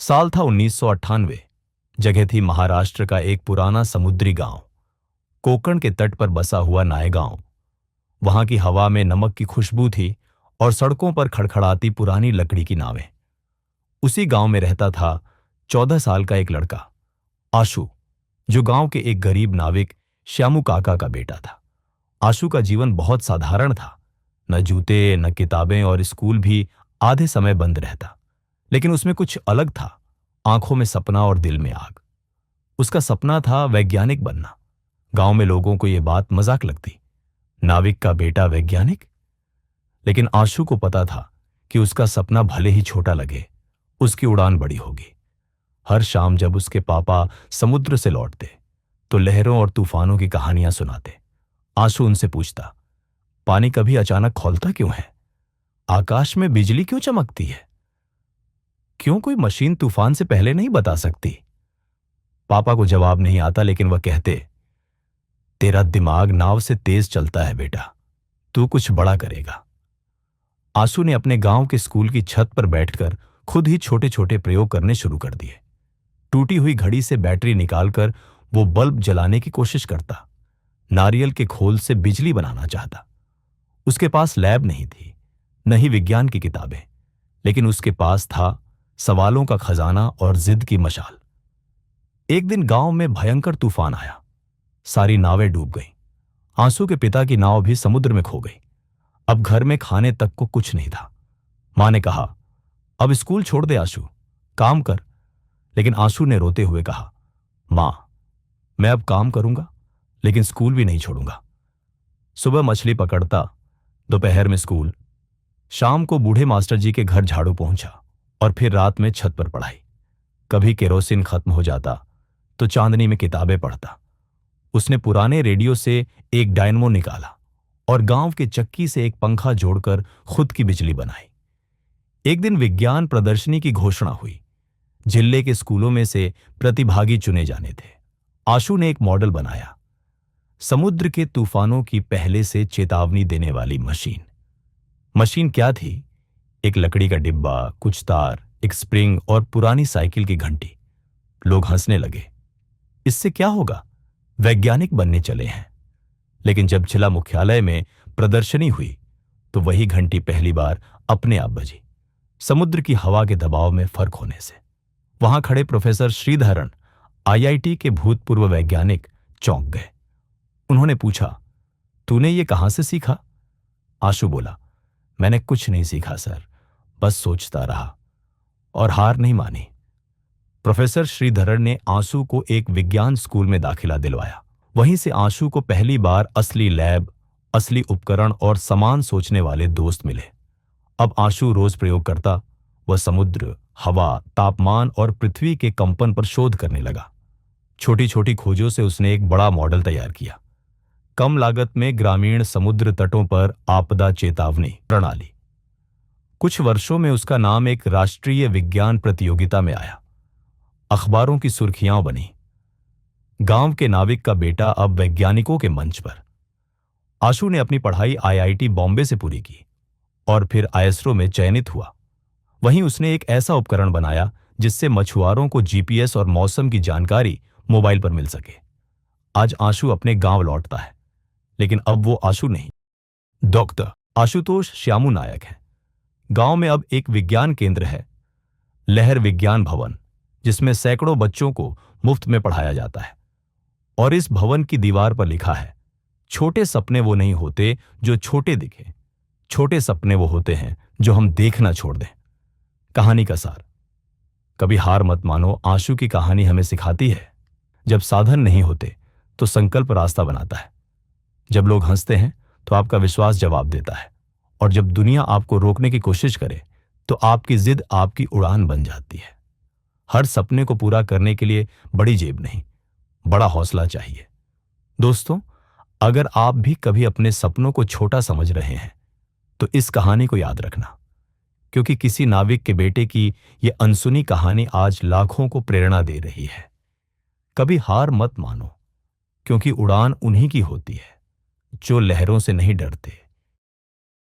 साल था 1998। जगह थी महाराष्ट्र का एक पुराना समुद्री गांव, कोकण के तट पर बसा हुआ नायगांव। वहां की हवा में नमक की खुशबू थी और सड़कों पर खड़खड़ाती पुरानी लकड़ी की नावें। उसी गांव में रहता था 14 साल का एक लड़का, आशु, जो गांव के एक गरीब नाविक श्यामू काका का बेटा था। आशु का जीवन बहुत साधारण था। न जूते, न किताबें और स्कूल भी आधे समय बंद रहता। लेकिन उसमें कुछ अलग था, आंखों में सपना और दिल में आग। उसका सपना था वैज्ञानिक बनना। गांव में लोगों को यह बात मजाक लगती, नाविक का बेटा वैज्ञानिक। लेकिन आशु को पता था कि उसका सपना भले ही छोटा लगे, उसकी उड़ान बड़ी होगी। हर शाम जब उसके पापा समुद्र से लौटते तो लहरों और तूफानों की कहानियां सुनाते। आशु उनसे पूछता, पानी कभी अचानक खौलता क्यों है? आकाश में बिजली क्यों चमकती है? क्यों कोई मशीन तूफान से पहले नहीं बता सकती? पापा को जवाब नहीं आता, लेकिन वह कहते, तेरा दिमाग नाव से तेज चलता है बेटा, तू कुछ बड़ा करेगा। आशु ने अपने गांव के स्कूल की छत पर बैठकर खुद ही छोटे छोटे प्रयोग करने शुरू कर दिए। टूटी हुई घड़ी से बैटरी निकालकर वो बल्ब जलाने की कोशिश करता। नारियल के खोल से बिजली बनाना चाहता। उसके पास लैब नहीं थी, न ही विज्ञान की किताबें, लेकिन उसके पास था सवालों का खजाना और जिद की मशाल। एक दिन गांव में भयंकर तूफान आया। सारी नावें डूब गईं। आंसू के पिता की नाव भी समुद्र में खो गई। अब घर में खाने तक को कुछ नहीं था। मां ने कहा, अब स्कूल छोड़ दे आशु, काम कर। लेकिन आशु ने रोते हुए कहा, मां, मैं अब काम करूंगा, लेकिन स्कूल भी नहीं छोड़ूंगा। सुबह मछली पकड़ता, दोपहर में स्कूल, शाम को बूढ़े मास्टर जी के घर झाड़ू पहुंचा और फिर रात में छत पर पढ़ाई। कभी केरोसिन खत्म हो जाता तो चांदनी में किताबें पढ़ता। उसने पुराने रेडियो से एक डायनमो निकाला और गांव के चक्की से एक पंखा जोड़कर खुद की बिजली बनाई। एक दिन विज्ञान प्रदर्शनी की घोषणा हुई। जिले के स्कूलों में से प्रतिभागी चुने जाने थे। आशु ने एक मॉडल बनाया, समुद्र के तूफानों की पहले से चेतावनी देने वाली मशीन। मशीन क्या थी? एक लकड़ी का डिब्बा, कुछ तार, एक स्प्रिंग और पुरानी साइकिल की घंटी। लोग हंसने लगे, इससे क्या होगा, वैज्ञानिक बनने चले हैं। लेकिन जब जिला मुख्यालय में प्रदर्शनी हुई तो वही घंटी पहली बार अपने आप बजी, समुद्र की हवा के दबाव में फर्क होने से। वहां खड़े प्रोफेसर श्रीधरन, आईआईटी के भूतपूर्व वैज्ञानिक, चौंक गए। उन्होंने पूछा, तूने ये कहां से सीखा? आशु बोला, मैंने कुछ नहीं सीखा सर, बस सोचता रहा और हार नहीं मानी। प्रोफेसर श्रीधरन ने आंसू को एक विज्ञान स्कूल में दाखिला दिलवाया। वहीं से आंसू को पहली बार असली लैब, असली उपकरण और समान सोचने वाले दोस्त मिले। अब आंसू रोज प्रयोग करता। वह समुद्र, हवा, तापमान और पृथ्वी के कंपन पर शोध करने लगा। छोटी छोटी खोजों से उसने एक बड़ा मॉडल तैयार किया। कम लागत में ग्रामीण समुद्र तटों पर आपदा चेतावनी प्रणाली। कुछ वर्षों में उसका नाम एक राष्ट्रीय विज्ञान प्रतियोगिता में आया। अखबारों की सुर्खियां बनी। गांव के नाविक का बेटा अब वैज्ञानिकों के मंच पर। आशु ने अपनी पढ़ाई आईआईटी बॉम्बे से पूरी की और फिर आईएसआरओ में चयनित हुआ। वहीं उसने एक ऐसा उपकरण बनाया जिससे मछुआरों को जीपीएस और मौसम की जानकारी मोबाइल पर मिल सके। आज आशु अपने गांव लौटता है, लेकिन अब वो आशु नहीं, डॉक्टर आशुतोष श्यामू नायक है। गांव में अब एक विज्ञान केंद्र है, लहर विज्ञान भवन, जिसमें सैकड़ों बच्चों को मुफ्त में पढ़ाया जाता है। और इस भवन की दीवार पर लिखा है, छोटे सपने वो नहीं होते जो छोटे दिखे, छोटे सपने वो होते हैं जो हम देखना छोड़ दें। कहानी का सार, कभी हार मत मानो। आशु की कहानी हमें सिखाती है, जब साधन नहीं होते तो संकल्प रास्ता बनाता है। जब लोग हंसते हैं तो आपका विश्वास जवाब देता है, और जब दुनिया आपको रोकने की कोशिश करे तो आपकी जिद आपकी उड़ान बन जाती है। हर सपने को पूरा करने के लिए बड़ी जेब नहीं, बड़ा हौसला चाहिए। दोस्तों, अगर आप भी कभी अपने सपनों को छोटा समझ रहे हैं तो इस कहानी को याद रखना, क्योंकि किसी नाविक के बेटे की यह अनसुनी कहानी आज लाखों को प्रेरणा दे रही है। कभी हार मत मानो, क्योंकि उड़ान उन्हीं की होती है जो लहरों से नहीं डरते।